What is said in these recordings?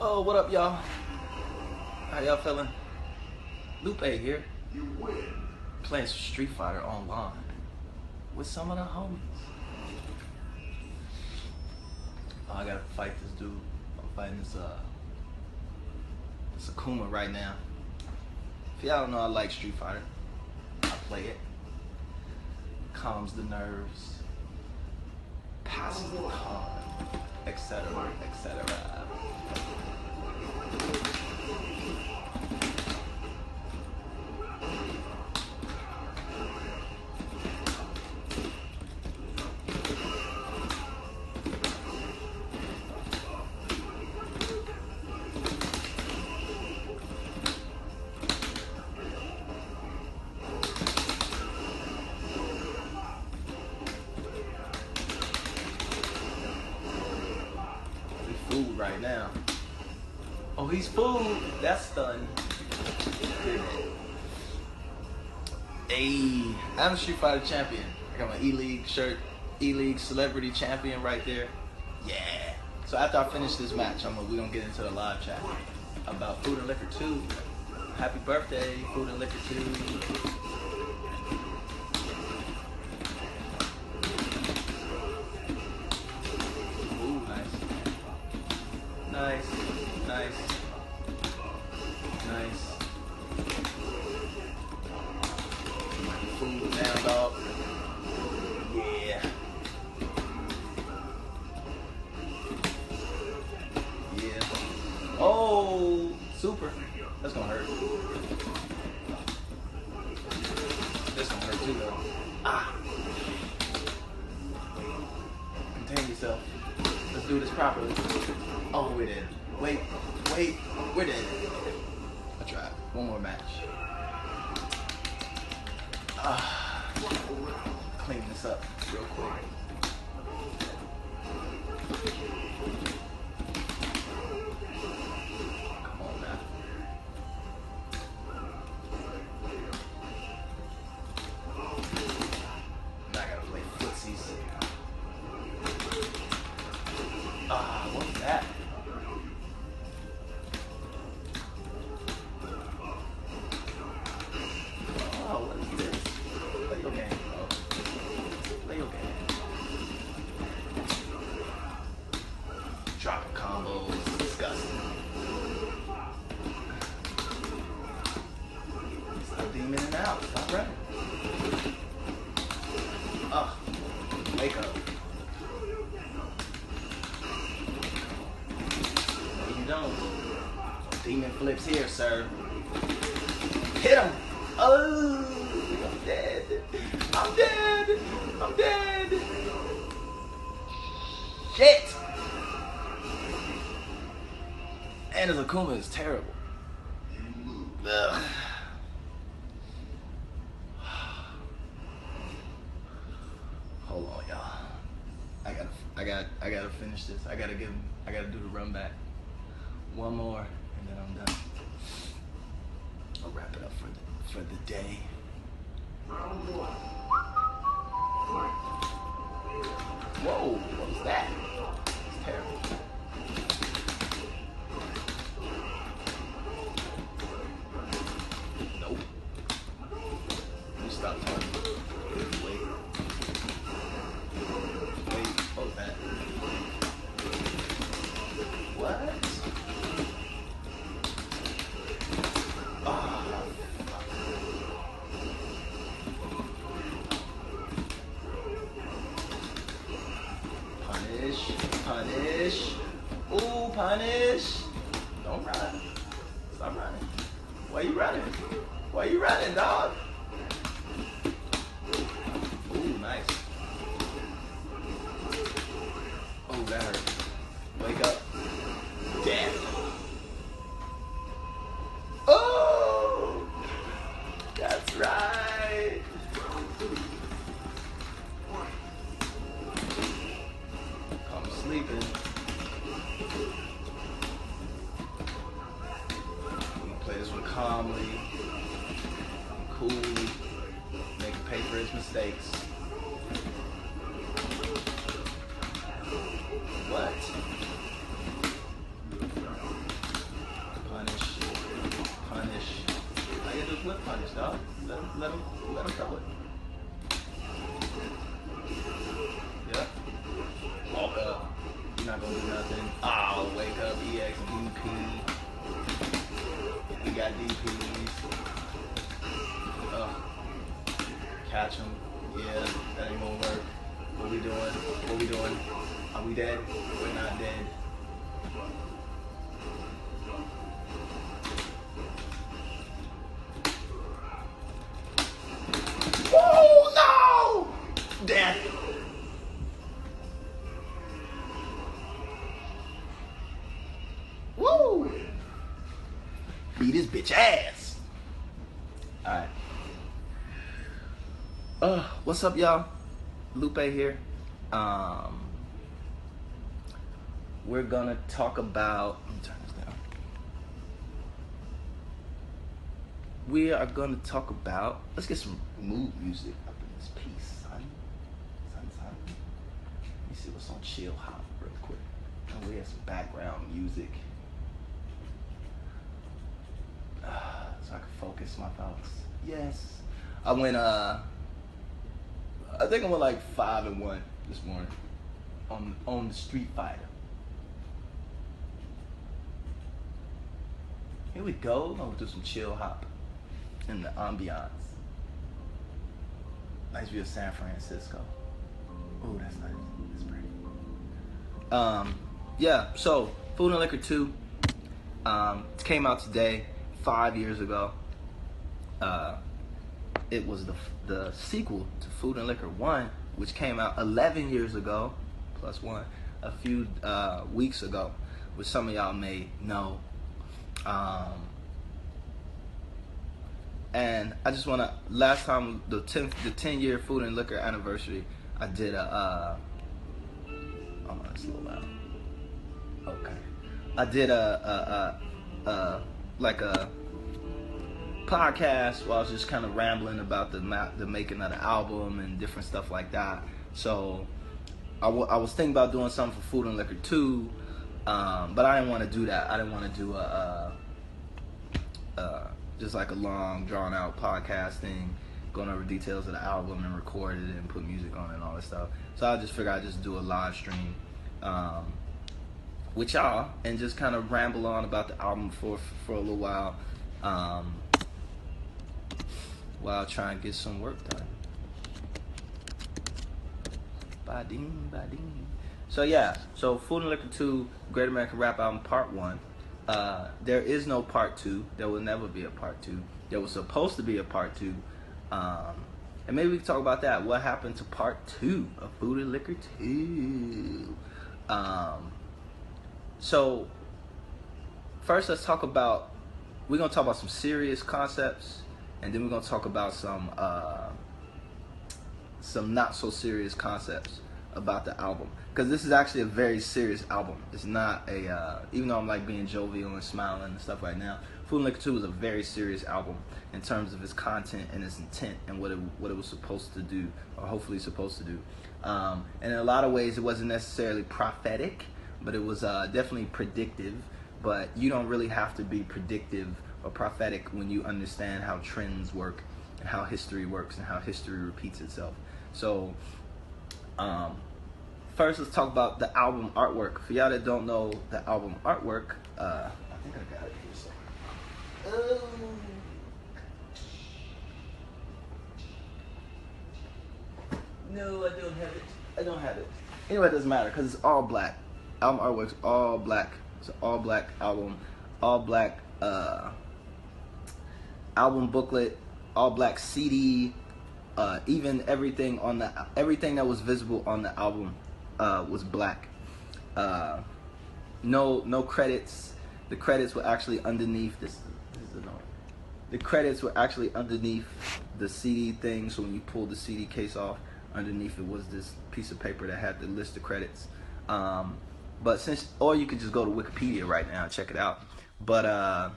Yo, what up, y'all? How y'all feeling? Lupe here, playing some Street Fighter online with some of the homies. Oh, I gotta fight this dude. I'm fighting this Akuma right now. If y'all don't know, I like Street Fighter. I play it. Calms the nerves, passes the calm, etc., etc. Food right now. Oh, he's food. That's stun. Hey, I'm a Street Fighter champion. I got my E-League shirt, E-League celebrity champion right there. Yeah. So after I finish this match, we're gonna get into the live chat about Food and Liquor 2. Happy birthday, Food and Liquor 2. Nice, nice, nice. Food down, dog. Yeah. Yeah. Oh, super. That's gonna hurt. That's gonna hurt too, though. Ah. Contain yourself. Let's do this properly. Oh, we're dead. Wait, we're dead. I tried. One more match. Clean this up real quick. Come on now. Now I gotta play footsies. What was that? Oh, what is this? Play your game, bro. Play your game. Dropping combos, disgusting. Stop demon and out. Stop running. Wake up. Don't. Demon flips here, sir. Hit him! Oh, I'm dead. I'm dead. I'm dead. Shit! And his Akuma is terrible. Ugh. Hold on, y'all. I gotta finish this. I gotta do the run back. One more, and then I'm done. I'll wrap it up for the day. Whoa, what was that? It's terrible. Nope. You stop talking. Wait. What was that? What? Punish. Ooh, punish. Don't run. Stop running. Why you running? Why you running, dog? Ooh, nice. Oh, that hurt. Wake up. Damn. Oh, that's right. I'm sleeping. I'm gonna play this one calmly, coolly, make him pay for his mistakes. What? Let him throw it. Yep. Walk up. You're not gonna do nothing. Oh, wake up, EXDP. We got DPs. Catch him. Yeah, that ain't gonna work. What we doing? What we doing? Are we dead? We're not dead. Oh no! Death. Woo! Beat his bitch ass. Alright. What's up, y'all? Lupe here. We're gonna talk about. Let me turn this down. We are gonna talk about. Let's get some mood music up in this piece, son. Son. Let me see what's on Chill Hop real quick. Oh, we have some background music. So I can focus my thoughts. Yes. I went I think I went like 5-1 this morning on the Street Fighter. Here we go. I'm gonna do some Chill Hop in the ambiance. Nice view of San Francisco. Oh, that's nice. That's pretty. Yeah. So, Food and Liquor 2 came out today. 5 years ago. It was the sequel to Food and Liquor 1, which came out 11 years ago, plus one, a few weeks ago, which some of y'all may know. And I just want to, last time, the 10-year Food and Liquor anniversary, I did oh, that's a little loud. Okay. I did like a podcast where I was just kind of rambling about the making of the album and different stuff like that. So I was thinking about doing something for Food and Liquor 2, but I didn't want to do that. I didn't want to do just like a long drawn out podcast thing, going over details of the album and record it and put music on it and all that stuff. So I just figured I'd just do a live stream with y'all and just kind of ramble on about the album for a little while trying to get some work done. Ba-ding. So yeah, so Food and Liquor 2, Great American Rap Album Part 1. There is no Part 2. There will never be a Part 2. There was supposed to be a Part 2. And maybe we can talk about that. What happened to Part 2 of Food and Liquor 2? So first let's talk about, we're going to talk about some serious concepts, and then we're going to talk about some not so serious concepts about the album, because this is actually a very serious album. It's not a even though I'm like being jovial and smiling and stuff right now, Food and Liquor 2 is a very serious album in terms of its content and its intent and what it was supposed to do, or hopefully supposed to do. And in a lot of ways it wasn't necessarily prophetic, but it was definitely predictive. But you don't really have to be predictive or prophetic when you understand how trends work and how history works and how history repeats itself. So first let's talk about the album artwork. For y'all that don't know the album artwork, I think I got it here somewhere. No, I don't have it. Anyway, it doesn't matter because it's all black. Album artwork's all black. It's an all black album, all black album booklet, all black CD. Even everything that was visible on the album was black. No credits. The credits were actually underneath this. This is annoying. The credits were actually underneath the CD thing. So when you pulled the CD case off, underneath it was this piece of paper that had the list of credits. Or you could just go to Wikipedia right now and check it out. But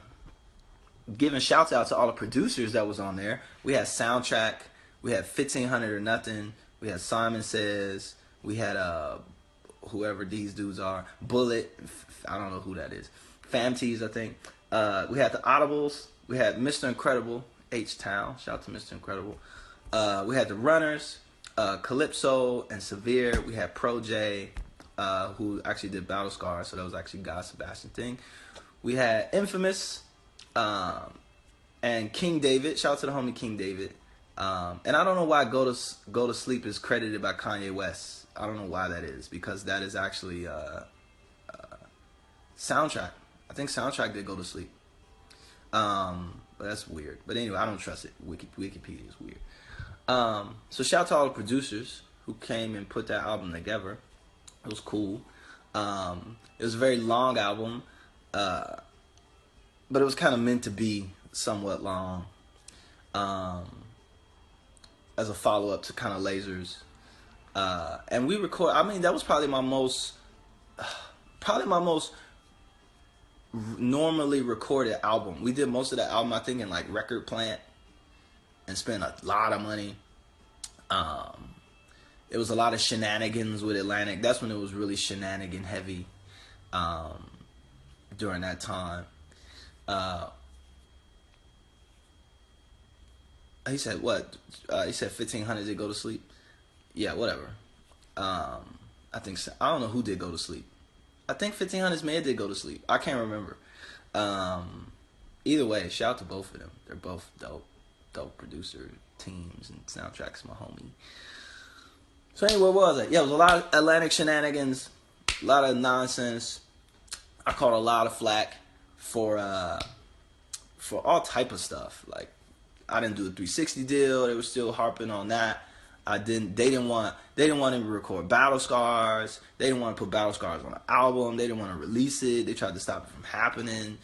giving shouts out to all the producers that was on there. We had Soundtrack. We had 1500 or Nothing. We had Simon Says. We had whoever these dudes are. Bullet. I don't know who that is. Famtees, I think. We had the Audibles. We had Mr. Incredible H-Town. Shout out to Mr. Incredible. We had the Runners, Calypso and Severe. We had Pro J, who actually did Battle Scars, so that was actually God Sebastian thing. We had Infamous, and King David. Shout out to the homie King David. And I don't know why Go to Sleep is credited by Kanye West. I don't know why that is, because that is actually Soundtrack. I think Soundtrack did Go to Sleep. But that's weird. But anyway, I don't trust it. Wikipedia is weird. So shout out to all the producers who came and put that album together. It was cool. It was a very long album, but it was kind of meant to be somewhat long, as a follow-up to kind of Lasers. And we record. I mean, that was probably my most normally recorded album. We did most of the album, I think, in like Record Plant, and spent a lot of money. It was a lot of shenanigans with Atlantic. That's when it was really shenanigan heavy, during that time. He said what? He said 1,500 did Go to Sleep. Yeah, whatever. I think so. I don't know who did Go to Sleep. I think 1,500's man did Go to Sleep. I can't remember. Either way, shout out to both of them. They're both dope producer teams, and Soundtrack's my homie. So anyway, what was it? Yeah, it was a lot of Atlantic shenanigans, a lot of nonsense. I caught a lot of flack for all type of stuff. Like, I didn't do a 360 deal. They were still harping on that. They didn't want to record Battle Scars. They didn't want to put Battle Scars on an album. They didn't want to release it. They tried to stop it from happening.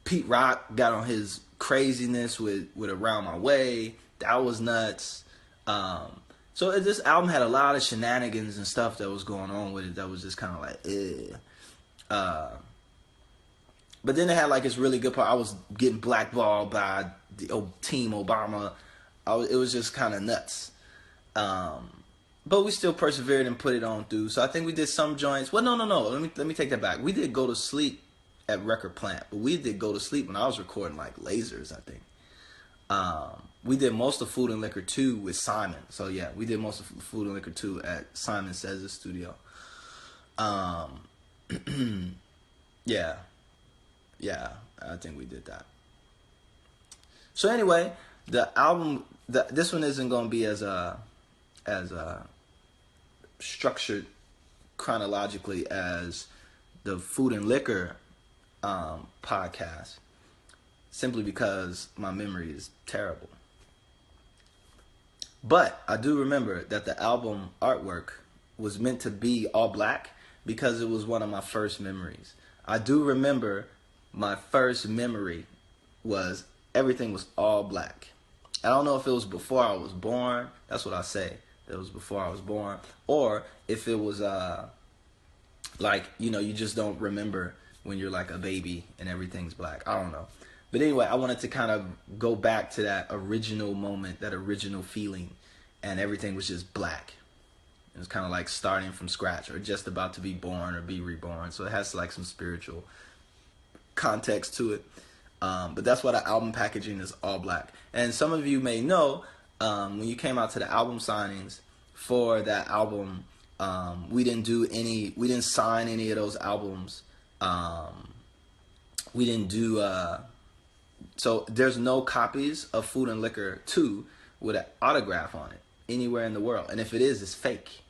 Pete Rock got on his craziness with Around My Way. That was nuts. So this album had a lot of shenanigans and stuff that was going on with it that was just kind of like, but then it had like this really good part. I was getting blackballed by the Team Obama. It was just kind of nuts. But we still persevered and put it on through. So I think we did some joints. Well, no. Let me take that back. We did Go to Sleep at Record Plant, but we did Go to Sleep when I was recording like Lasers, I think. We did most of Food and Liquor 2 with Simon. So yeah, we did most of Food and Liquor 2 at Simon Says' studio. Yeah, I think we did that. So anyway, the album, this one isn't going to be as structured chronologically as the Food and Liquor podcast, simply because my memory is terrible. But I do remember that the album artwork was meant to be all black because it was one of my first memories. I do remember my first memory was everything was all black. I don't know if it was before I was born. That's what I say. That it was before I was born. Or if it was like, you just don't remember when you're like a baby and everything's black. I don't know. But anyway, I wanted to kind of go back to that original moment, that original feeling, and everything was just black. It was kind of like starting from scratch, or just about to be born or be reborn. So it has like some spiritual context to it. But that's why the album packaging is all black. And some of you may know, when you came out to the album signings for that album, we didn't sign any of those albums. We didn't do, so there's no copies of Food and Liquor 2 with an autograph on it anywhere in the world. And if it is, it's fake.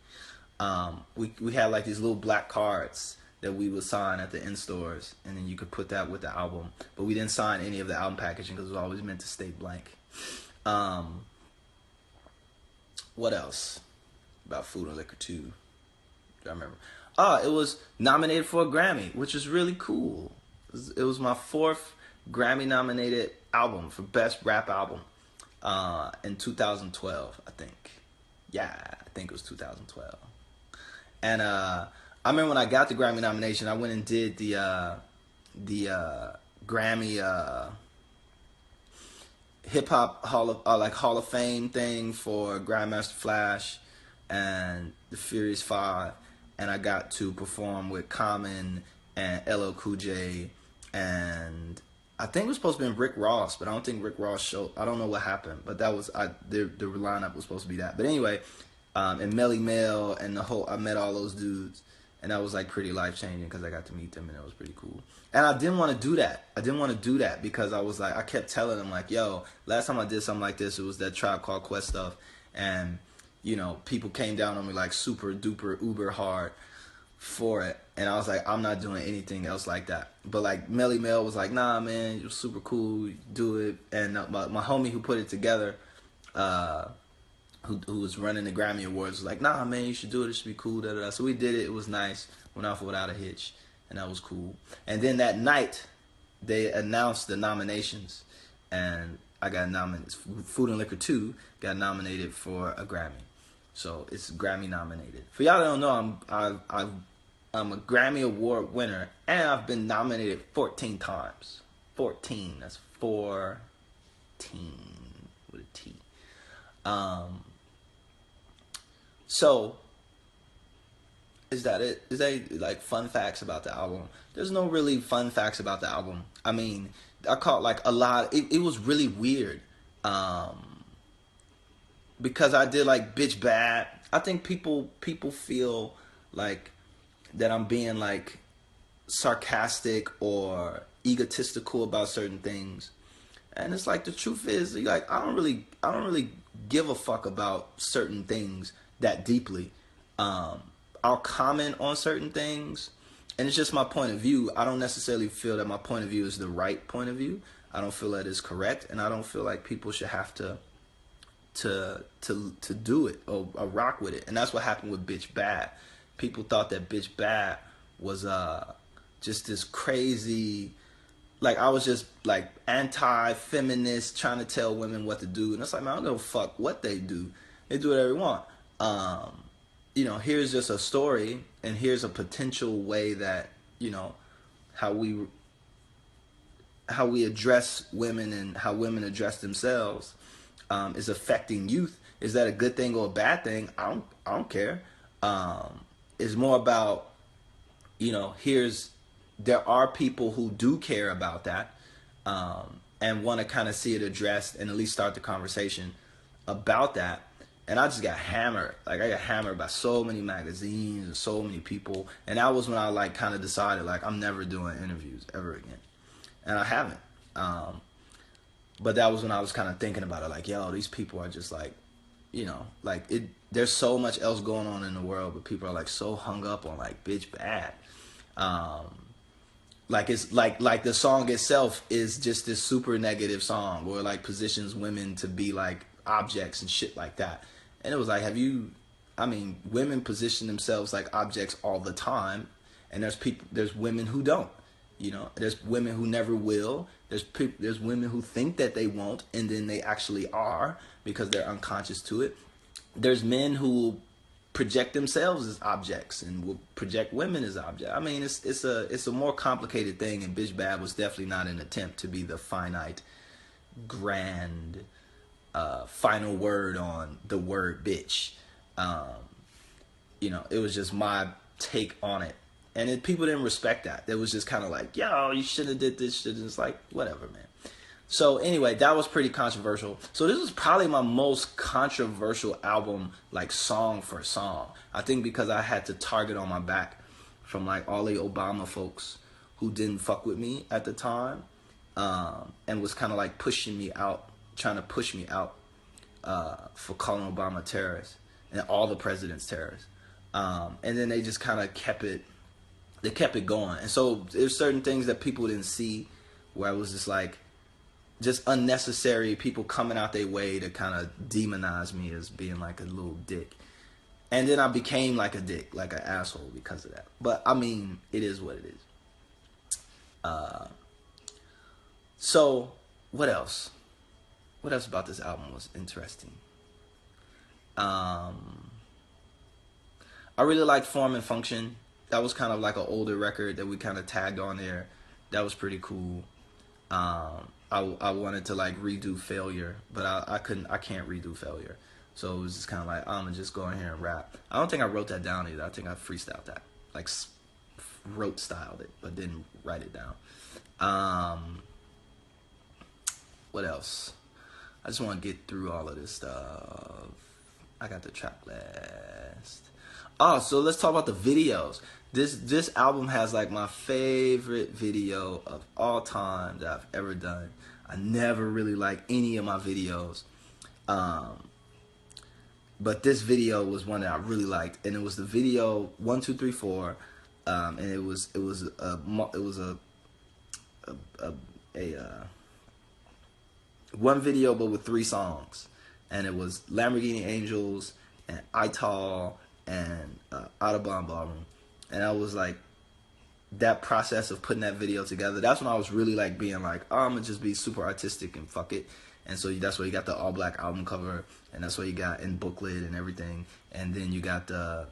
We had like these little black cards that we would sign at the in-stores, and then you could put that with the album. But we didn't sign any of the album packaging because it was always meant to stay blank. What else about Food and Liquor 2? Do I remember? It was nominated for a Grammy, which is really cool. It was my 4th Grammy-nominated album for Best Rap Album in 2012, I think. Yeah, I think it was 2012. And I remember when I got the Grammy nomination, I went and did the Grammy Hip Hop Hall of Fame thing for Grandmaster Flash and the Furious Five, and I got to perform with Common and LL Cool J and I think it was supposed to be Rick Ross, but I don't think Rick Ross showed. I don't know what happened, but that was the lineup was supposed to be that. But anyway, and Melly Mel and the whole I met all those dudes, and that was like pretty life changing because I got to meet them and it was pretty cool. And I didn't want to do that. I didn't want to do that because I was like I kept telling them like, yo, last time I did something like this, it was that Tribe Called Quest stuff, and you know people came down on me like super duper uber hard for it, and I was like, I'm not doing anything else like that. But like Melly Mel was like, nah, man, you're super cool, do it. And my homie who put it together, who was running the Grammy Awards, was like, nah, man, you should do it. It should be cool. Da, da, da. So we did it. It was nice. Went off without a hitch, and that was cool. And then that night, they announced the nominations, and I got nominated. Food and Liquor 2 got nominated for a Grammy. So it's Grammy nominated. For y'all that don't know, I'm a Grammy Award winner, and I've been nominated 14 times. 14. That's 14 with a T. So, is that it? Is that like fun facts about the album? There's no really fun facts about the album. I mean, I caught like a lot. It was really weird. Because I did like Bitch Bad. I think people feel like that I'm being like sarcastic or egotistical about certain things, and it's like the truth is like I don't really give a fuck about certain things that deeply. I'll comment on certain things, and it's just my point of view. I don't necessarily feel that my point of view is the right point of view. I don't feel that it's correct, and I don't feel like people should have to do it or rock with it. And that's what happened with Bitch Bad. People thought that Bitch Bad was just this crazy, like I was just like anti-feminist trying to tell women what to do. And it's like, man, I don't give a fuck what they do. They do whatever they want. You know, here's just a story, and here's a potential way that, you know, how we address women and how women address themselves is affecting youth. Is that a good thing or a bad thing? I don't care. It's more about, you know, there are people who do care about that and want to kind of see it addressed and at least start the conversation about that. And I just got hammered. Like I got hammered by so many magazines and so many people. And that was when I like kind of decided like I'm never doing interviews ever again. And I haven't. But that was when I was kind of thinking about it. Like, yo, these people are just like, you know, like there's so much else going on in the world, but people are like so hung up on like Bitch Bad. Like it's like the song itself is just this super negative song where it like positions women to be like objects and shit like that. And it was like, women position themselves like objects all the time, and there's women who don't. You know, there's women who never will. There's women who think that they won't, and then they actually are because they're unconscious to it. There's men who will project themselves as objects and will project women as objects. I mean, it's a more complicated thing, and Bitch Bad was definitely not an attempt to be the finite, grand, final word on the word bitch. You know, it was just my take on it. And people didn't respect that. It was just kind of like, yo, you should have did this shit. And it's like, whatever, man. So anyway, that was pretty controversial. So this was probably my most controversial album, like song for song. I think because I had to target on my back from like all the Obama folks who didn't fuck with me at the time, and was kind of like pushing me out, trying to push me out for calling Obama terrorist and all the presidents terrorists. And then they just kind of kept it going. And so there's certain things that people didn't see where I was just like, just unnecessary people coming out their way to kind of demonize me as being like a little dick. And then I became like a dick, like an asshole because of that. But I mean, it is what it is. So what else? What else about this album was interesting? I really liked Form and Function. That was kind of like an older record that we kind of tagged on there. That was pretty cool. I wanted to like redo Failure, but I can't redo Failure. So it was just kind of like, I'm gonna just go in here and rap. I don't think I wrote that down either. I think I freestyled that, like styled it, but didn't write it down. What else? I just want to get through all of this stuff. I got the track list. Oh, so let's talk about the videos. This album has like my favorite video of all time that I've ever done. I never really liked any of my videos. But this video was one that I really liked, and it was the video 1, 2, 3, 4, and it was one video but with 3 songs, and it was Lamborghini Angels and Ital and Audubon Ballroom, and I was like, that process of putting that video together, that's when I was really like being like, oh, I'm gonna just be super artistic and fuck it. And so that's why you got the all black album cover, and that's what you got in booklet and everything. And then you got the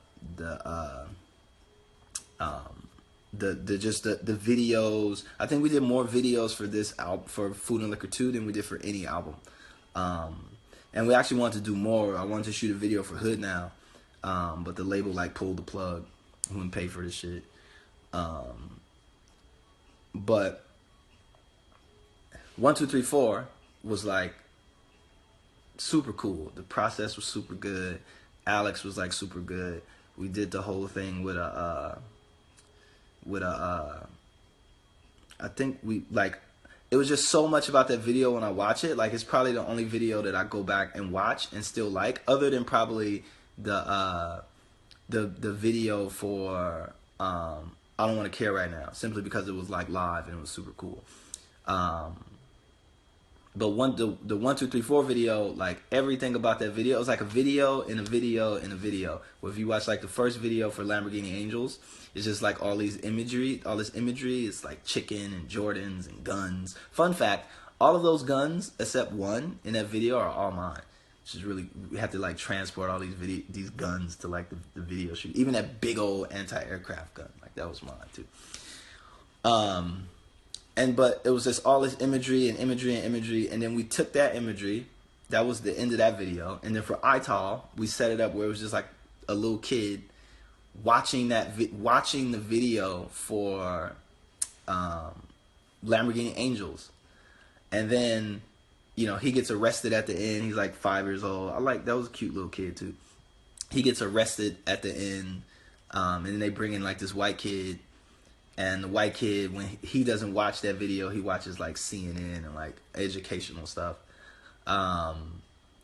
videos. I think we did more videos for this album, for Food and Liquor 2, than we did for any album. And we actually wanted to do more. I wanted to shoot a video for Hood Now, but the label like pulled the plug. Wouldn't pay for this shit. But 1, 2, 3, 4 was like super cool. The process was super good. Alex was like super good. We did the whole thing with I think we like, it was just so much about that video when I watch it. Like, it's probably the only video that I go back and watch and still like, other than probably the video for I Don't Want to Care Right Now, simply because it was like live and it was super cool. But the 1, 2, 3, 4 video, like everything about that video, it was like a video in a video in a video. Where if you watch like the first video for Lamborghini Angels, it's just like all this imagery. It's like chicken and Jordans and guns. Fun fact, all of those guns except one in that video are all mine. Which is really, we have to like transport all these guns to like the video shoot. Even that big old anti-aircraft gun, like that was mine too. But it was just all this imagery and imagery and imagery, and then we took that imagery, that was the end of that video, and then for Ital, we set it up where it was just like a little kid watching the video for Lamborghini Angels, and then, you know, he gets arrested at the end. He's like 5 years old. That was a cute little kid too. He gets arrested at the end, and then they bring in like this white kid. And the white kid, when he doesn't watch that video, he watches like CNN and like educational stuff. And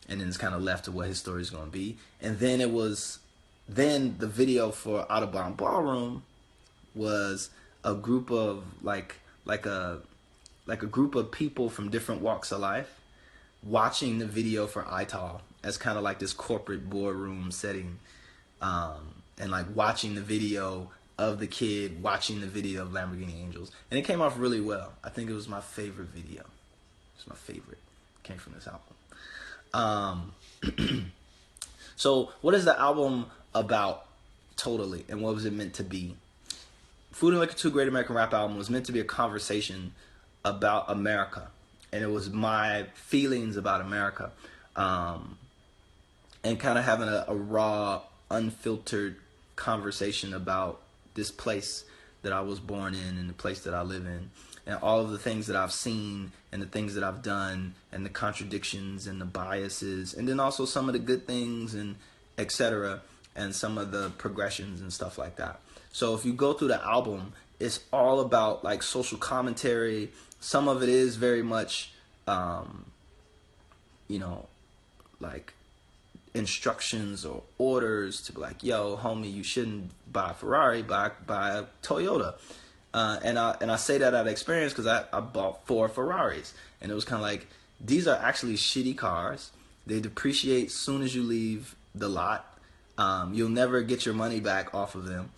then it's kind of left to what his story is going to be. And then then the video for Audubon Ballroom was a group of like a group of people from different walks of life watching the video for Ital as kind of like this corporate boardroom setting, and like watching the video of the kid watching the video of Lamborghini Angels, and it came off really well. I think it was my favorite video. It's my favorite. It came from this album. So what is the album about totally, and what was it meant to be? Food and Liquor 2 Great American Rap Album was meant to be a conversation about America, and it was my feelings about America, and kind of having a raw, unfiltered conversation about this place that I was born in and the place that I live in, and all of the things that I've seen and the things that I've done and the contradictions and the biases, and then also some of the good things and etc., and some of the progressions and stuff like that. So if you go through the album, it's all about like social commentary. Some of it is very much you know, like instructions or orders to be like, yo, homie, you shouldn't buy a Ferrari, buy a Toyota. And I say that out of experience because I bought 4 Ferraris, and it was kind of like, these are actually shitty cars. They depreciate soon as you leave the lot. You'll never get your money back off of them,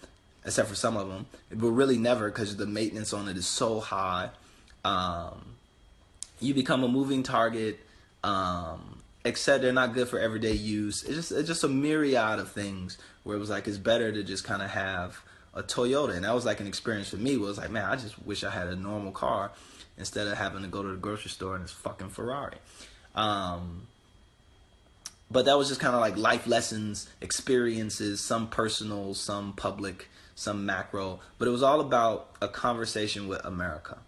except for some of them, but really never, because the maintenance on it is so high. You become a moving target. Except they're not good for everyday use. It's just a myriad of things where it was like, it's better to just kind of have a Toyota. And that was like an experience for me where it was like, man, I just wish I had a normal car instead of having to go to the grocery store in this fucking Ferrari. But that was just kind of like life lessons, experiences, some personal, some public, some macro. But it was all about a conversation with America,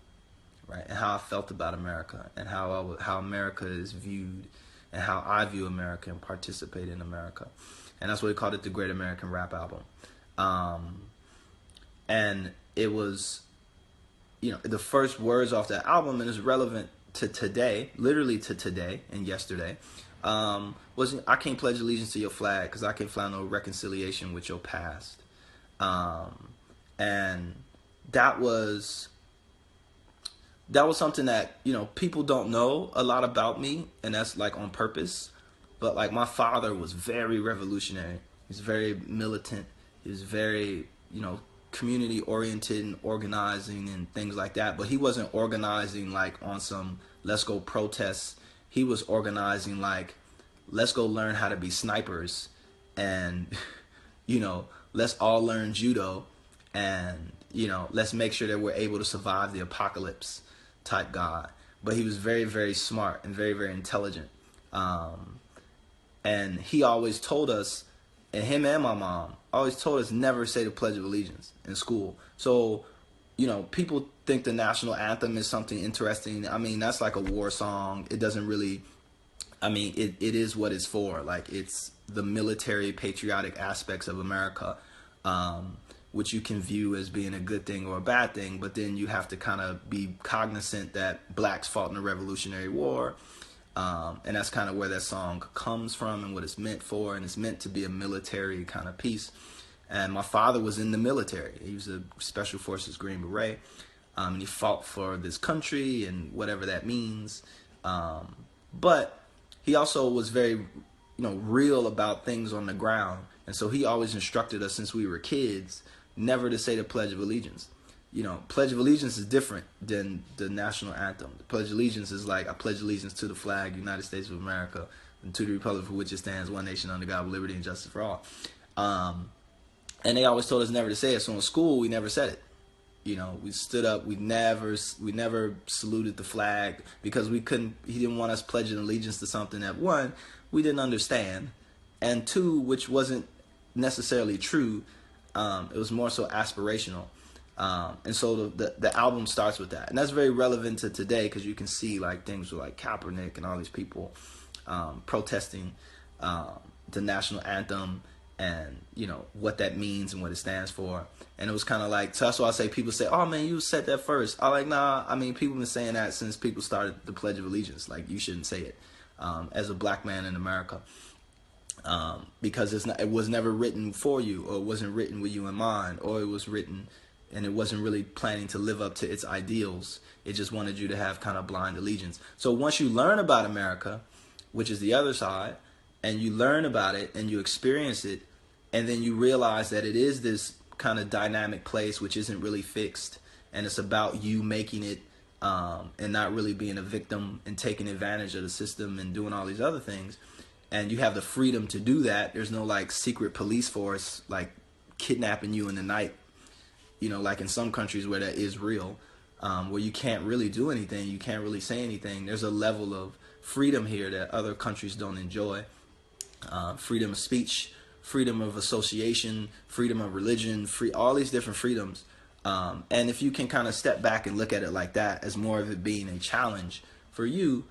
right? And how I felt about America, and how America is viewed, and how I view America and participate in America. And that's why we called it the Great American Rap Album. And it was, the first words off that album, and it's relevant to today, literally to today and yesterday, was, I can't pledge allegiance to your flag because I can't find no reconciliation with your past. And that was something that, people don't know a lot about me, and that's like on purpose. But like, my father was very revolutionary. He's very militant. He was very, community oriented and organizing and things like that. But he wasn't organizing like on some let's go protest. He was organizing like, let's go learn how to be snipers, and let's all learn judo, and let's make sure that we're able to survive the apocalypse type guy. But he was very, very smart and very, very intelligent. And he always told us, and him and my mom always told us, never say the Pledge of Allegiance in school. So, people think the national anthem is something interesting. I mean, that's like a war song. It doesn't really, it is what it's for. Like, it's the military patriotic aspects of America, which you can view as being a good thing or a bad thing. But then you have to kind of be cognizant that blacks fought in the Revolutionary War. And that's kind of where that song comes from and what it's meant for. And it's meant to be a military kind of piece. And my father was in the military. He was a Special Forces Green Beret. And he fought for this country and whatever that means. But he also was very, real about things on the ground. And so he always instructed us since we were kids never to say the Pledge of Allegiance. Pledge of Allegiance is different than the national anthem. The Pledge of Allegiance is like, I pledge allegiance to the flag, United States of America, and to the republic for which it stands, one nation under God, with liberty and justice for all. And they always told us never to say it. So in school, we never said it. We stood up. We never saluted the flag because he didn't want us pledging allegiance to something that, one, we didn't understand, and two, which wasn't necessarily true. It was more so aspirational. And so the album starts with that. And that's very relevant to today because you can see like things with like Kaepernick and all these people protesting the national anthem and, what that means and what it stands for. And it was kind of like, so that's why I say, people say, oh man, you said that first. I'm like, nah, people have been saying that since people started the Pledge of Allegiance. Like, you shouldn't say it as a black man in America. Because it was never written for you, or it wasn't written with you in mind, or it was written and it wasn't really planning to live up to its ideals. It just wanted you to have kind of blind allegiance. So once you learn about America, which is the other side, and you learn about it and you experience it, and then you realize that it is this kind of dynamic place which isn't really fixed, and it's about you making it and not really being a victim and taking advantage of the system and doing all these other things. And you have the freedom to do that. There's no like secret police force like kidnapping you in the night, like in some countries where that is real, where you can't really do anything, you can't really say anything. There's a level of freedom here that other countries don't enjoy. Freedom of speech, freedom of association, freedom of religion, all these different freedoms. And if you can kind of step back and look at it like that, as more of it being a challenge for you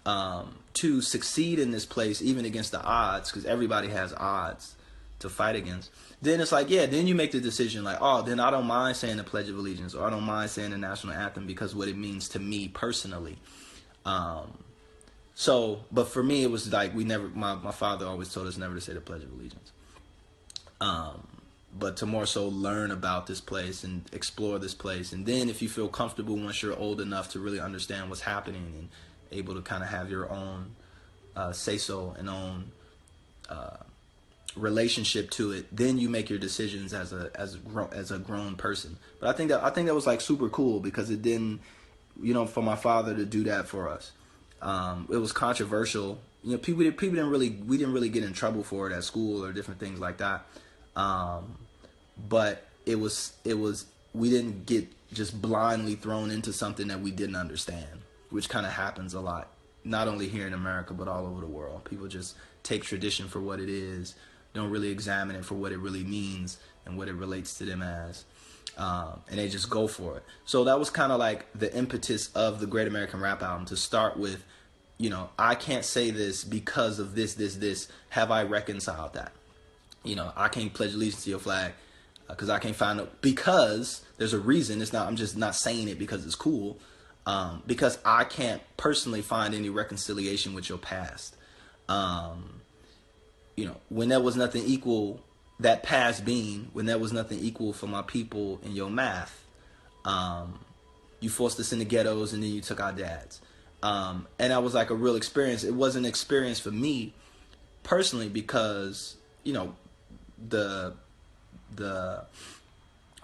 to succeed in this place, even against the odds, because everybody has odds to fight against, then it's like, yeah, then you make the decision like, oh, then I don't mind saying the Pledge of Allegiance, or I don't mind saying the national anthem because what it means to me personally. So, but for me, it was like my father always told us never to say the Pledge of Allegiance. But to more so learn about this place and explore this place. And then if you feel comfortable once you're old enough to really understand what's happening and able to kind of have your own say-so and own relationship to it, then you make your decisions as a grown person. But I think that was like super cool because it didn't, for my father to do that for us. It was controversial. We didn't really get in trouble for it at school or different things like that. But we didn't get just blindly thrown into something that we didn't understand, which kind of happens a lot, not only here in America, but all over the world. People just take tradition for what it is, don't really examine it for what it really means, and what it relates to them as. And they just go for it. So that was kind of like the impetus of the Great American Rap album, to start with, you know, I can't say this because of this. Have I reconciled that? You know, I can't pledge allegiance to your flag because I can't find it, because there's a reason. It's not, I'm just not saying it because it's cool. Because I can't personally find any reconciliation with your past. You know, when there was nothing equal, that past being, when there was nothing equal for my people in your math, you forced us into ghettos and then you took our dads. And that was like a real experience. It was an experience for me personally because, you know,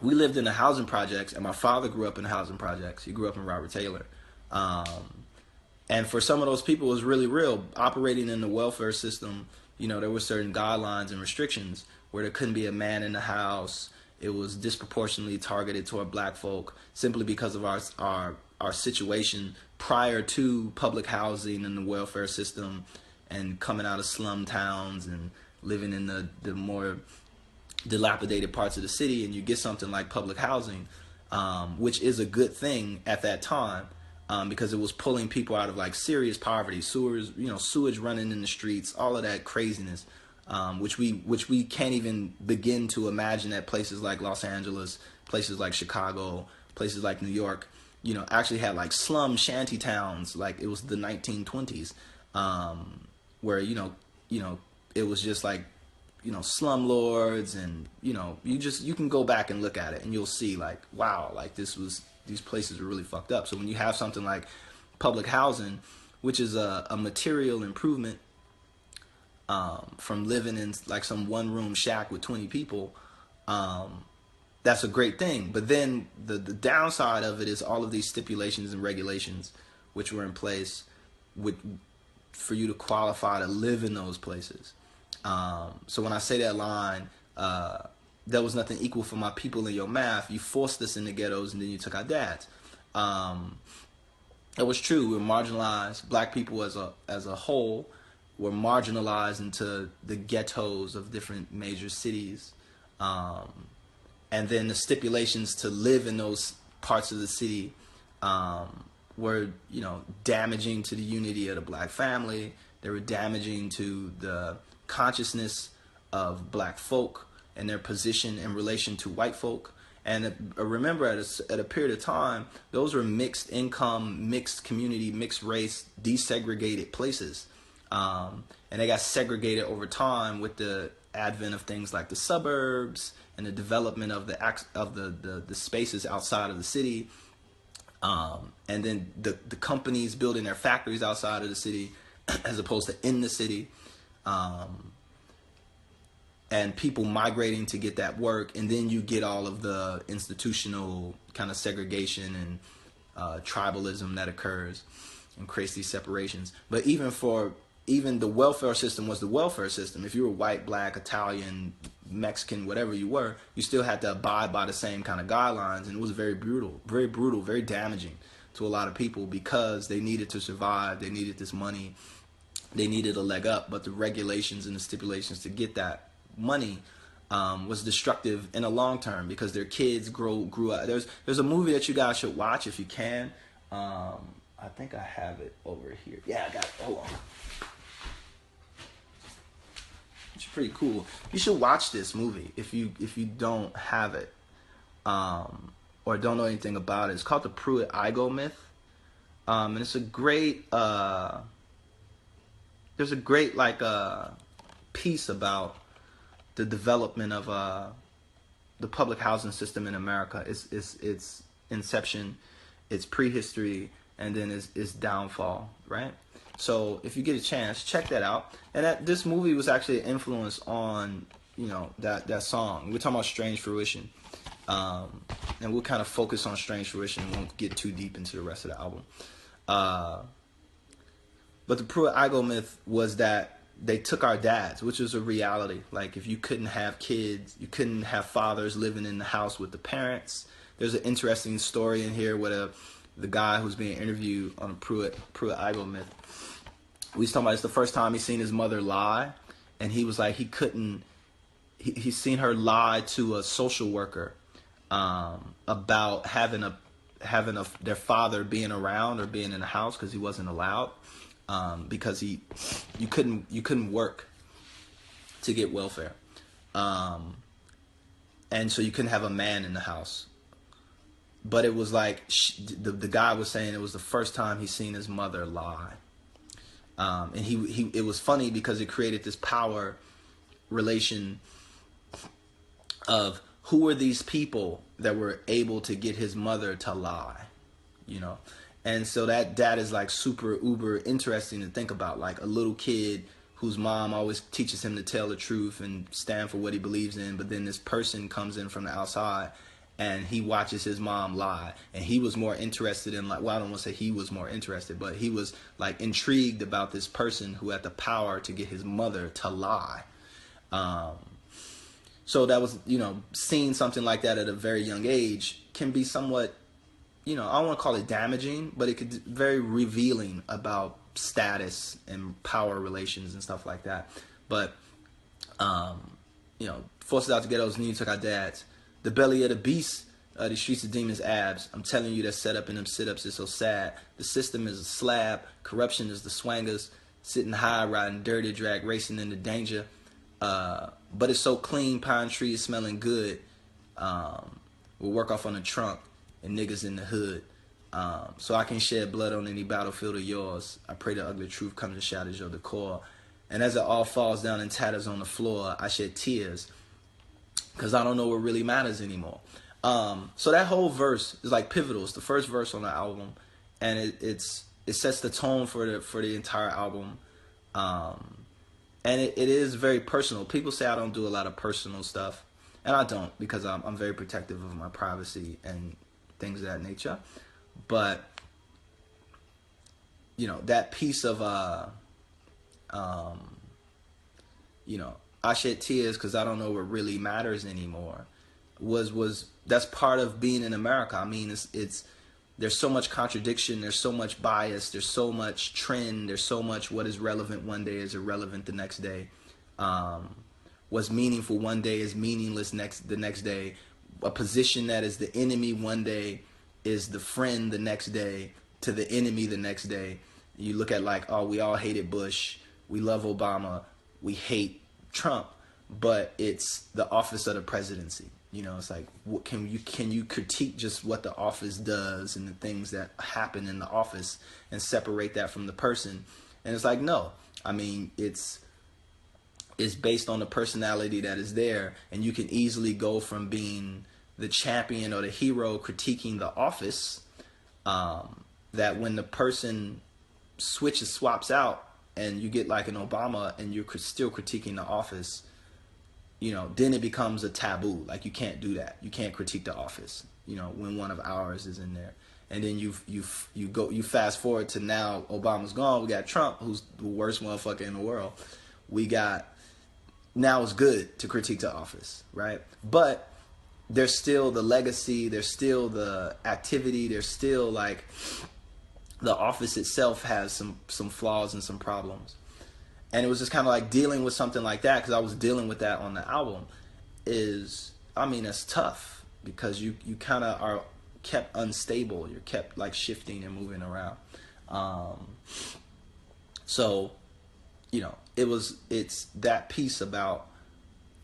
we lived in the housing projects, and my father grew up in the housing projects. He grew up in Robert Taylor. And for some of those people, it was really real. Operating in the welfare system, you know, there were certain guidelines and restrictions where there couldn't be a man in the house. It was disproportionately targeted toward black folk simply because of our situation prior to public housing and the welfare system, and coming out of slum towns and living in the more dilapidated parts of the city, and you get something like public housing, which is a good thing at that time, because it was pulling people out of like serious poverty, sewage running in the streets, all of that craziness, which we can't even begin to imagine at places like Los Angeles, places like Chicago, places like New York, you know, actually had like slum shanty towns, like it was the 1920s, where you know it was just like, you know, slum lords, and you know, you can go back and look at it and you'll see like, wow, like these places are really fucked up. So when you have something like public housing, which is a material improvement from living in like some one room shack with 20 people, that's a great thing. But then the downside of it is all of these stipulations and regulations which were in place for you to qualify to live in those places. So when I say that line, there was nothing equal for my people in your math, you forced us into ghettos and then you took our dads. It was true. We're marginalized. Black people as a whole were marginalized into the ghettos of different major cities. And then the stipulations to live in those parts of the city were, you know, damaging to the unity of the black family. They were damaging to the consciousness of black folk and their position in relation to white folk. And remember, at a period of time, those were mixed income, mixed community, mixed race, desegregated places. And they got segregated over time with the advent of things like the suburbs and the development of the spaces outside of the city. And then the companies building their factories outside of the city as opposed to in the city. And people migrating to get that work, and then you get all of the institutional kind of segregation and tribalism that occurs and creates these separations. But even the welfare system was the welfare system. If you were white, black, Italian, Mexican, whatever you were, you still had to abide by the same kind of guidelines, and it was very brutal, very damaging to a lot of people because they needed to survive, they needed this money, they needed a leg up, but the regulations and the stipulations to get that money was destructive in the long term because their kids grew up. There's a movie that you guys should watch if you can. I think I have it over here. Yeah, I got it. Hold on. It's pretty cool. You should watch this movie if you don't have it or don't know anything about it. It's called The Pruitt-Igoe Myth, and it's a great. There's a great piece about the development of the public housing system in America. Its inception, its prehistory, and then its downfall, right? So if you get a chance, check that out. And this movie was actually an influence on, you know, that song. We're talking about Strange Fruition. And we'll kind of focus on Strange Fruition and won't get too deep into the rest of the album. But the Pruitt-Igoe myth was that they took our dads, which was a reality. Like, if you couldn't have kids, you couldn't have fathers living in the house with the parents. There's an interesting story in here where the guy who's being interviewed on the Pruitt-Igoe myth, we was talking about it's the first time he seen his mother lie, and he was like, he couldn't he's seen her lie to a social worker about having their father being around or being in the house because he wasn't allowed, because you couldn't work to get welfare, and so you couldn't have a man in the house. But it was like the guy was saying it was the first time he's seen his mother lie, and it was funny because it created this power relation of who were these people that were able to get his mother to lie, you know? And so that is like super uber interesting to think about, like a little kid whose mom always teaches him to tell the truth and stand for what he believes in, but then this person comes in from the outside and he watches his mom lie, and he was more interested in, like, well, I don't want to say he was more interested, but he was like intrigued about this person who had the power to get his mother to lie. So that was, you know, seeing something like that at a very young age can be somewhat, you know, I don't want to call it damaging, but it could be very revealing about status and power relations and stuff like that. But, you know, forces out to ghettos, need took our dads. The belly of the beast, the streets of demons abs. I'm telling you, that setup in them sit-ups is so sad. The system is a slab. Corruption is the swangers. Sitting high, riding dirty, drag, racing into danger. But it's so clean, pine trees smelling good. We'll work off on the trunk and niggas in the hood. So I can shed blood on any battlefield of yours. I pray the ugly truth comes and shatters your decor. And as it all falls down in tatters on the floor, I shed tears because I don't know what really matters anymore. So that whole verse is like pivotal. It's the first verse on the album, and it sets the tone for the entire album. And it is very personal. People say I don't do a lot of personal stuff, and I don't, because I'm very protective of my privacy and things of that nature. But, you know, that piece of, you know, I shed tears because I don't know what really matters anymore, that's part of being in America. I mean, there's so much contradiction, there's so much bias, there's so much trend, there's so much what is relevant one day is irrelevant the next day. What's meaningful one day is meaningless the next day. A position that is the enemy one day is the friend the next day to the enemy the next day. You look at, like, oh, we all hated Bush, we love Obama, we hate Trump, but it's the office of the presidency. You know, it's like, what can you critique just what the office does and the things that happen in the office and separate that from the person? And it's like, no. I mean, it's based on the personality that is there, and you can easily go from being the champion or the hero critiquing the office, that when the person swaps out and you get like an Obama and you're still critiquing the office, you know, then it becomes a taboo. Like, you can't do that. You can't critique the office, you know, when one of ours is in there. And then you fast forward to now, Obama's gone. We got Trump, who's the worst motherfucker in the world. Now it's good to critique the office, right? But there's still the legacy, there's still the activity, there's still, like, the office itself has some flaws and some problems. And it was just kind of like dealing with something like that, because I was dealing with that on the album. It's tough, because you kind of are kept unstable. You're kept, like, shifting and moving around. So, you know, it's that piece about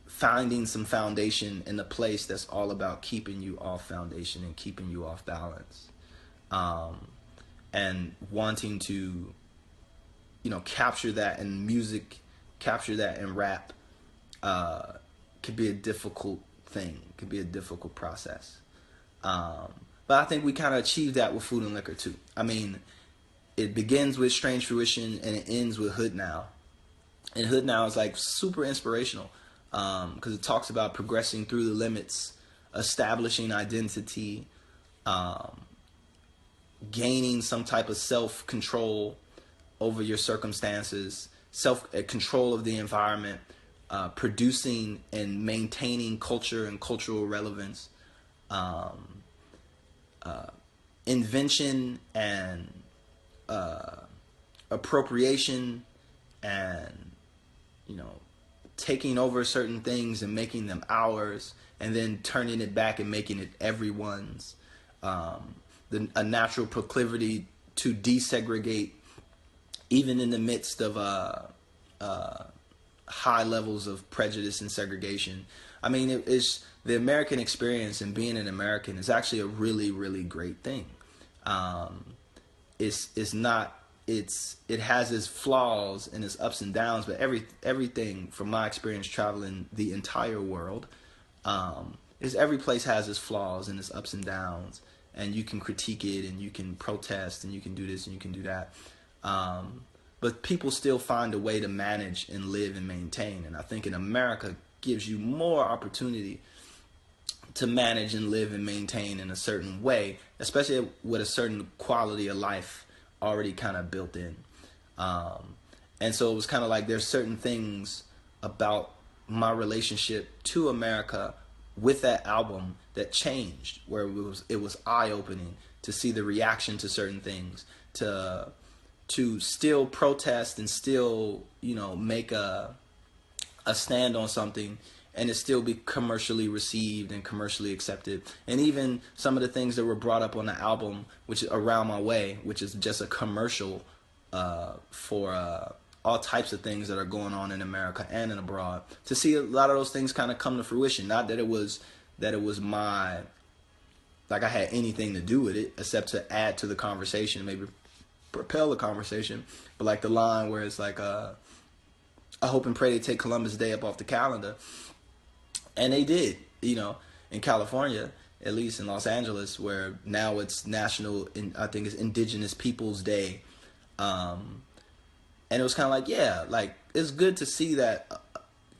finding some foundation in a place that's all about keeping you off foundation and keeping you off balance. And wanting to, you know, capture that in music, capture that in rap, could be a difficult thing. Could be a difficult process. But I think we kind of achieved that with Food and Liquor too. I mean, it begins with Strange Fruition and it ends with Hood Now. And Hood Now is, like, super inspirational, because it talks about progressing through the limits, establishing identity, gaining some type of self-control over your circumstances, self-control of the environment, producing and maintaining culture and cultural relevance, invention and appropriation, and, you know, taking over certain things and making them ours, and then turning it back and making it everyone's. A natural proclivity to desegregate, even in the midst of high levels of prejudice and segregation. I mean, it's the American experience, and being an American is actually a really, really great thing. It's not. It has its flaws and its ups and downs, but everything from my experience traveling the entire world, is every place has its flaws and its ups and downs, and you can critique it, and you can protest, and you can do this, and you can do that. But people still find a way to manage and live and maintain. And I think in America gives you more opportunity to manage and live and maintain in a certain way, especially with a certain quality of life already kind of built in. And so it was kind of like there's certain things about my relationship to America with that album that changed, where it was eye-opening to see the reaction to certain things, to still protest and still, make a stand on something, and it still be commercially received and commercially accepted. And even some of the things that were brought up on the album, which is Around My Way, which is just a commercial for all types of things that are going on in America and in abroad, to see a lot of those things kind of come to fruition. Not that it was my, like I had anything to do with it, except to add to the conversation, maybe propel the conversation. But like the line where it's like, I hope and pray they take Columbus Day up off the calendar. And they did, in California, at least in Los Angeles, where now it's I think it's Indigenous Peoples Day. And it was kind of like, yeah, like it's good to see that,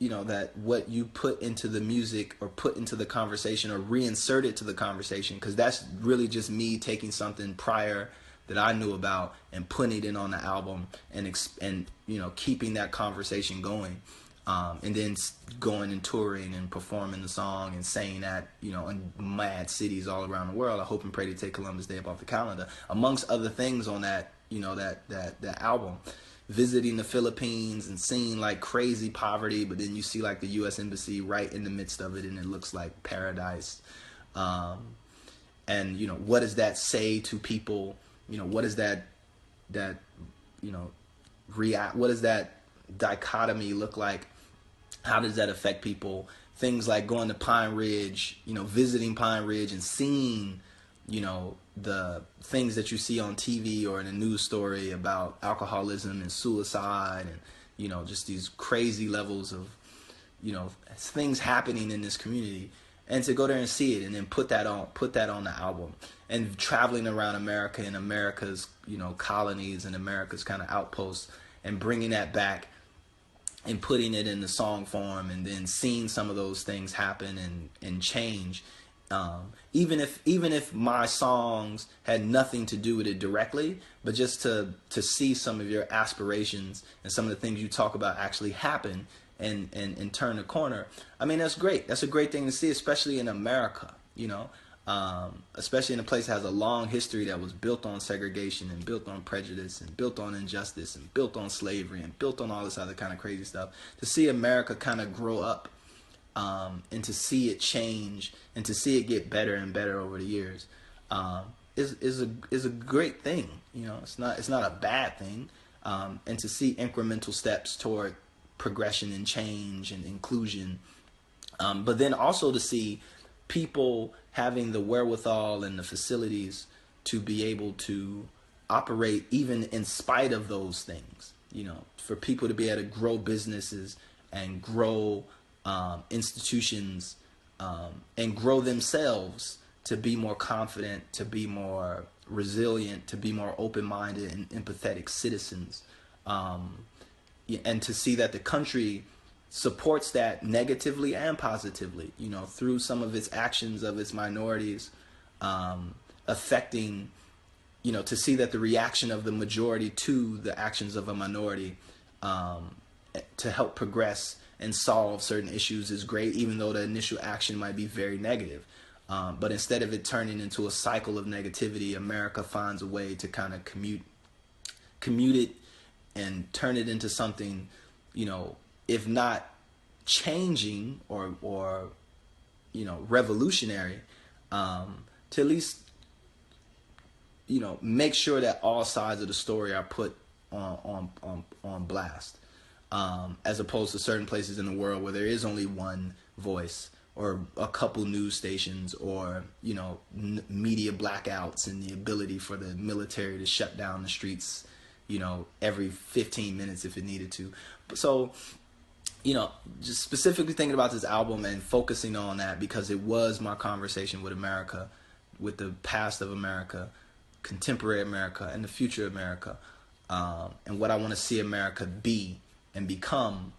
that what you put into the music or put into the conversation or reinsert it to the conversation, because that's really just me taking something prior that I knew about and putting it in on the album and keeping that conversation going. And then going and touring and performing the song and saying that, in mad cities all around the world, I hope and pray to take Columbus Day up off the calendar, amongst other things on that, that album. Visiting the Philippines and seeing like crazy poverty, but then you see like the U.S. Embassy right in the midst of it, and it looks like paradise. And what does that say to people? What is that what does that dichotomy look like? How does that affect people? Things like going to Pine Ridge, visiting Pine Ridge and seeing, the things that you see on TV or in a news story about alcoholism and suicide and, just these crazy levels of, things happening in this community. And to go there and see it and then put that on the album, and traveling around America and America's, colonies and America's kind of outposts, and bringing that back and putting it in the song form, and then seeing some of those things happen and change. Even if my songs had nothing to do with it directly, but just to see some of your aspirations and some of the things you talk about actually happen and turn the corner. I mean, that's great. That's a great thing to see, especially in America, especially in a place that has a long history that was built on segregation and built on prejudice and built on injustice and built on slavery and built on all this other kind of crazy stuff. To see America kind of grow up, and to see it change and to see it get better and better over the years, is a great thing. It's not a bad thing. And to see incremental steps toward progression and change and inclusion, but then also to see people having the wherewithal and the facilities to be able to operate even in spite of those things. For people to be able to grow businesses and grow institutions, and grow themselves to be more confident, to be more resilient, to be more open-minded and empathetic citizens, and to see that the country supports that negatively and positively, through some of its actions of its minorities, affecting, to see that the reaction of the majority to the actions of a minority, to help progress and solve certain issues is great, even though the initial action might be very negative. But instead of it turning into a cycle of negativity, America finds a way to kind of commute it and turn it into something, if not changing or revolutionary, to at least make sure that all sides of the story are put on blast, as opposed to certain places in the world where there is only one voice or a couple news stations, or media blackouts and the ability for the military to shut down the streets every 15 minutes if it needed to. So just specifically thinking about this album and focusing on that, because it was my conversation with America, with the past of America, contemporary America, and the future of America, and what I want to see America be and become.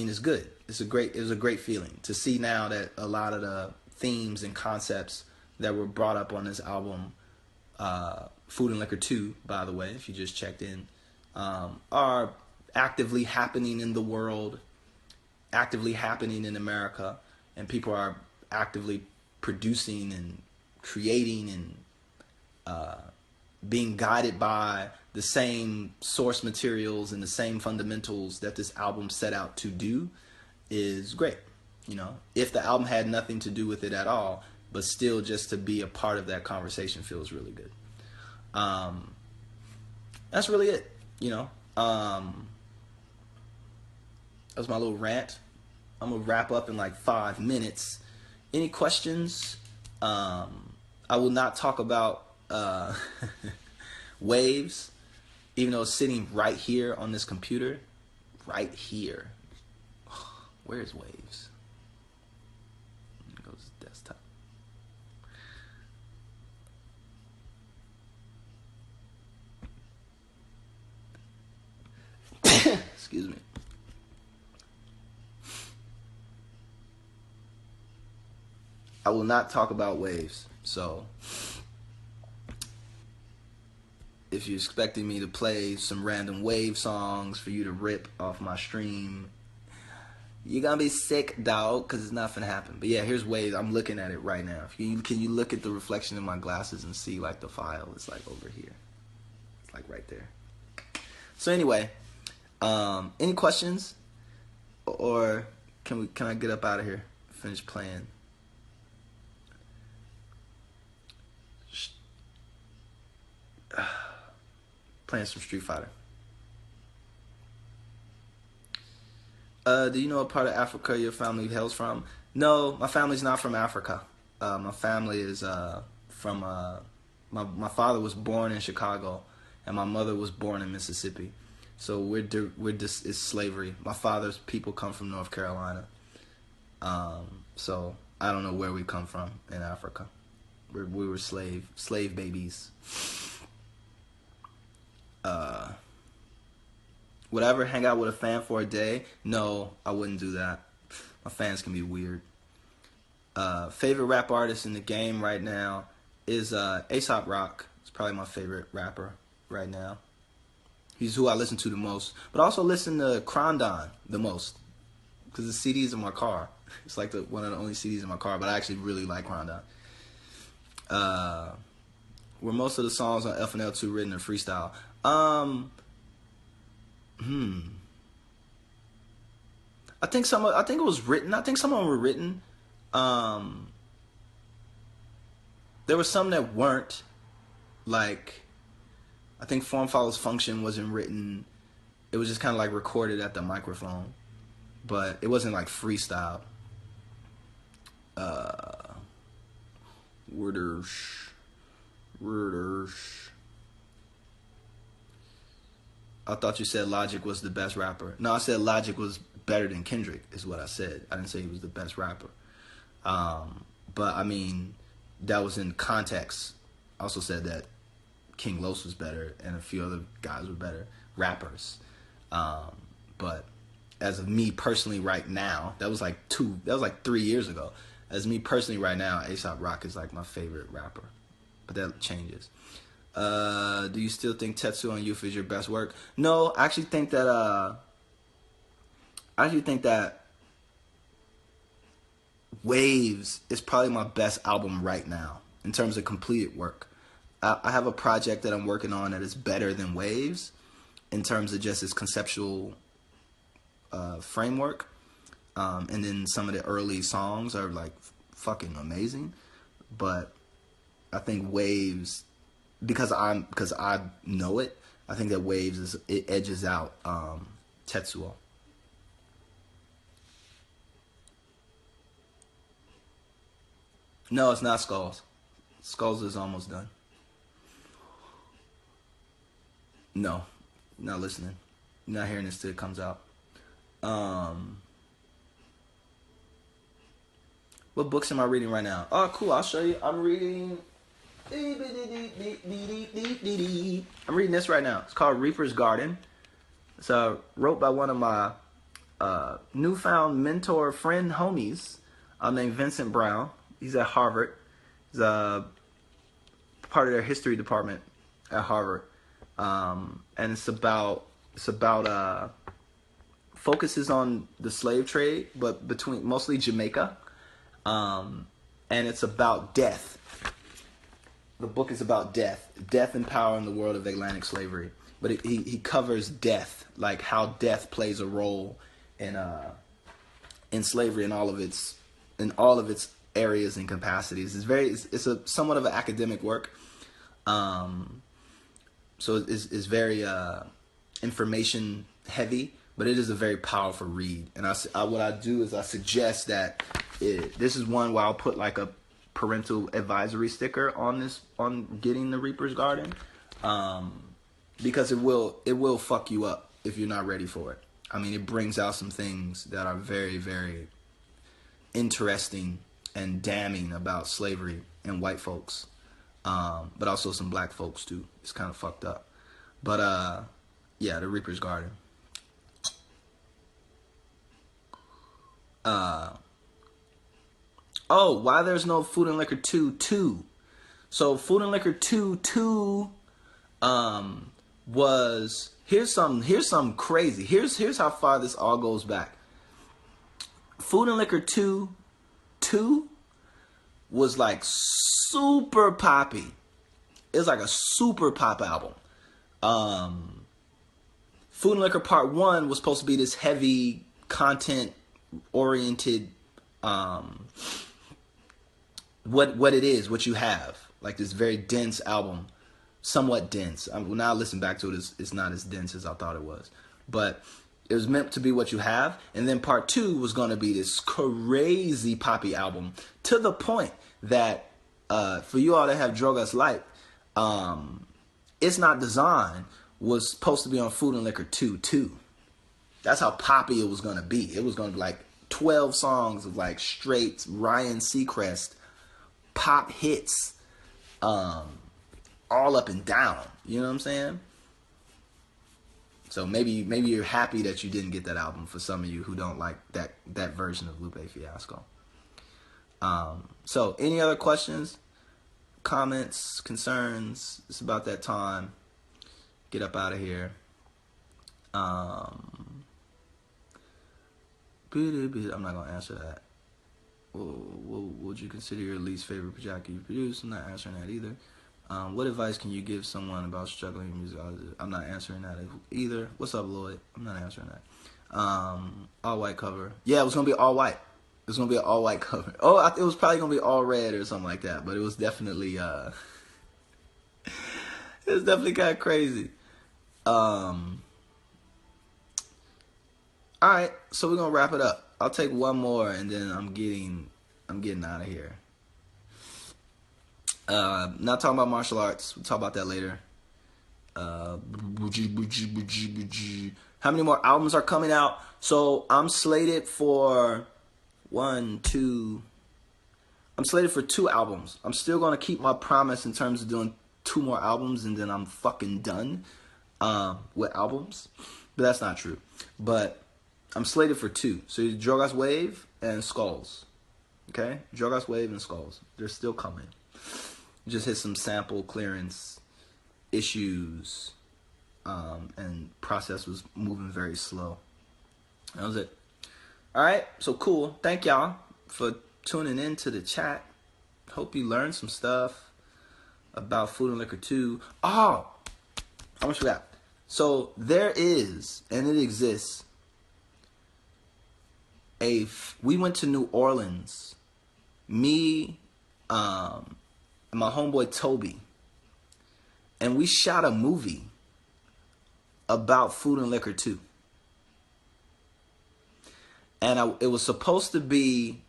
It's good. It was a great feeling to see now that a lot of the themes and concepts that were brought up on this album, Food and Liquor 2, by the way, if you just checked in, are actively happening in the world, actively happening in America, and people are actively producing and creating and being guided by the same source materials and the same fundamentals that this album set out to do is great. If the album had nothing to do with it at all, but still just to be a part of that conversation feels really good. That's really it. That was my little rant. I'm gonna wrap up in like 5 minutes. Any questions? I will not talk about waves, even though it's sitting right here on this computer. Right here. Where's waves? There goes desktop. Excuse me. I will not talk about waves. So if you're expecting me to play some random wave songs for you to rip off my stream, you're gonna be sick, dog, because it's not gonna happen. But yeah, here's waves. I'm looking at it right now. Can you look at the reflection in my glasses and see like the file? It's like over here. It's like right there. So anyway, any questions? Or can I get up out of here? Finish playing. Playing some Street Fighter. Do you know what part of Africa your family hails from? No, my family's not from Africa. My family is from my father was born in Chicago, and my mother was born in Mississippi. So it's slavery. My father's people come from North Carolina. So I don't know where we come from in Africa. We were slave babies. Would I ever hang out with a fan for a day? No, I wouldn't do that. My fans can be weird. Favorite rap artist in the game right now is A$AP Rock. It's probably my favorite rapper right now. He's who I listen to the most. But I also listen to Crondon the most, because the CD's in my car. It's like one of the only CDs in my car, but I actually really like Crondon. Were most of the songs on F&L2 written in freestyle? I think it was written. I think some of them were written. There were some that weren't. Like, I think Form Follows Function wasn't written. It was just kind of like recorded at the microphone, but it wasn't like freestyle. Worders. I thought you said Logic was the best rapper. No, I said Logic was better than Kendrick, is what I said. I didn't say he was the best rapper. But I mean, that was in context. I also said that King Los was better and a few other guys were better rappers. But as of me personally right now, that was like 3 years ago. As me personally right now, A$AP Rock is like my favorite rapper. But that changes. Do you still think Tetsu on Youth is your best work? No, I actually think that Waves is probably my best album right now in terms of completed work. I have a project that I'm working on that is better than Waves in terms of just its conceptual framework, and then some of the early songs are like fucking amazing. But I think Waves, because I know it, I think that Waves it edges out Tetsuo. No, it's not Skulls. Skulls is almost done. No, not listening. Not hearing this till it comes out. Um, what books am I reading right now? Oh, cool. I'll show you. I'm reading this right now. It's called Reaper's Garden. It's wrote by one of my newfound mentor friend homies named Vincent Brown. He's at Harvard. He's part of their history department at Harvard. And it's about focuses on the slave trade, but between mostly Jamaica. And it's about death. The book is about death and power in the world of Atlantic slavery. But he covers death, like how death plays a role in slavery and all of its areas and capacities. It's a somewhat of an academic work. So it's very information heavy, but it is a very powerful read. And what I do is I suggest that this is one where I'll put like a parental advisory sticker on getting the Reaper's Garden, because it will fuck you up if you're not ready for it. I mean, it brings out some things that are very, very interesting and damning about slavery and white folks, but also some black folks too. It's kind of fucked up. But yeah, the Reaper's Garden. Oh, why there's no Food and Liquor 2. So Food and Liquor 2 was here's some crazy. Here's how far this all goes back. Food and Liquor 2 was like super poppy. It was like a super pop album. Food and Liquor Part 1 was supposed to be this heavy content oriented what you have, like this very dense album, somewhat dense. When I listen back to it, it's not as dense as I thought it was, but it was meant to be what you have. And then Part 2 was going to be this crazy poppy album, to the point that for you all that have Drogas Light, It's Not Design was supposed to be on Food and Liquor 2 too. That's how poppy it was going to be. It was going to be like 12 songs of like straight Ryan Seacrest pop hits, all up and down. You know what I'm saying? So maybe you're happy that you didn't get that album, for some of you who don't like that version of Lupe Fiasco. So any other questions, comments, concerns? It's about that time. Get up out of here. I'm not gonna answer that. What would you consider your least favorite project you produced? I'm not answering that either. What advice can you give someone about struggling in music? I'm not answering that either. What's up, Lloyd? I'm not answering that. All white cover. Yeah, it was gonna be all white. It was gonna be an all white cover. Oh, it was probably gonna be all red or something like that. But it was definitely it was definitely kind of crazy. All right, so we're gonna wrap it up. I'll take one more and then I'm getting out of here. Not talking about martial arts. We'll talk about that later. How many more albums are coming out? So I'm slated for I'm slated for 2 albums. I'm still gonna keep my promise in terms of doing 2 more albums, and then I'm fucking done with albums. But that's not true. But I'm slated for 2. So Drogas Wave and Skulls. Okay? Drogas Wave and Skulls. They're still coming. Just hit some sample clearance issues. And process was moving very slow. That was it. Alright, so cool. Thank y'all for tuning in to the chat. Hope you learned some stuff about Food and Liquor 2. Oh! I almost forgot. So there is, and it exists, we went to New Orleans, me, and my homeboy Toby, and we shot a movie about Food and Liquor 2. And it was supposed to be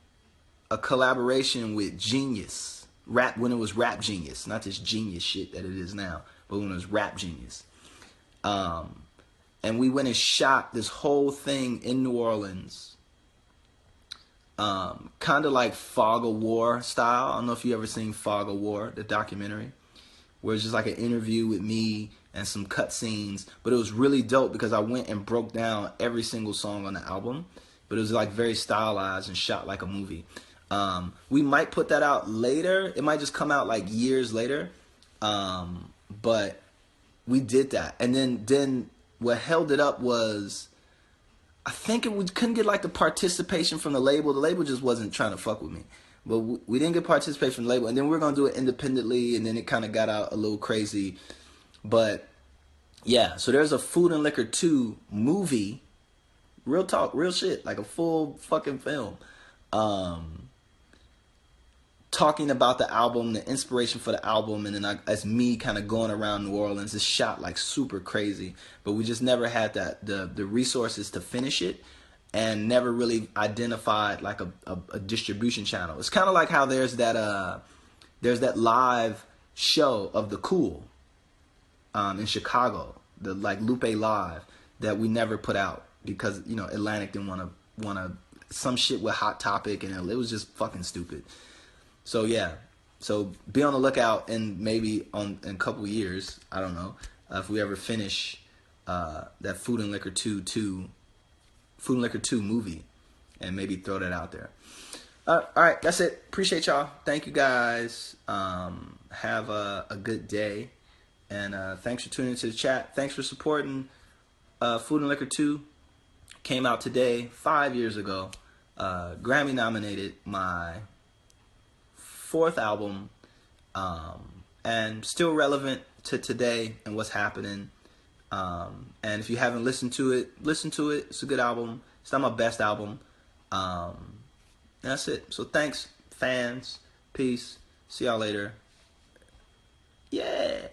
a collaboration with Genius, rap, when it was Rap Genius, not this Genius shit that it is now, but when it was Rap Genius. And we went and shot this whole thing in New Orleans, kind of like Fog of War style. I don't know if you ever seen Fog of War, the documentary, where it's just like an interview with me and some cut scenes. But it was really dope because I went and broke down every single song on the album. But it was like very stylized and shot like a movie. We might put that out later. It might just come out like years later. But we did that. And then what held it up was, I think we couldn't get like the participation from the label. The label just wasn't trying to fuck with me. But we didn't get participation from the label. And then we were going to do it independently. And then it kind of got out a little crazy. But yeah, so there's a Food and Liquor 2 movie. Real talk, real shit, like a full fucking film. Talking about the album, the inspiration for the album, and then as me kind of going around New Orleans. It's shot like super crazy, but we just never had the resources to finish it, and never really identified like a distribution channel. It's kind of like how there's that live show of The Cool in Chicago, the like Lupe Live, that we never put out. Because, you know, Atlantic didn't want to some shit with Hot Topic, and it was just fucking stupid. So yeah, so be on the lookout, and maybe in a couple years, I don't know, if we ever finish that Food and Liquor 2 movie, and maybe throw that out there. All right, that's it. Appreciate y'all. Thank you guys. Have a good day, and thanks for tuning into the chat. Thanks for supporting Food and Liquor 2. Came out today, 5 years ago. Grammy nominated, my 4th album, and still relevant to today and what's happening. And if you haven't listened to it, listen to it. It's a good album. It's not my best album. That's it. So thanks, fans. Peace. See y'all later. Yeah.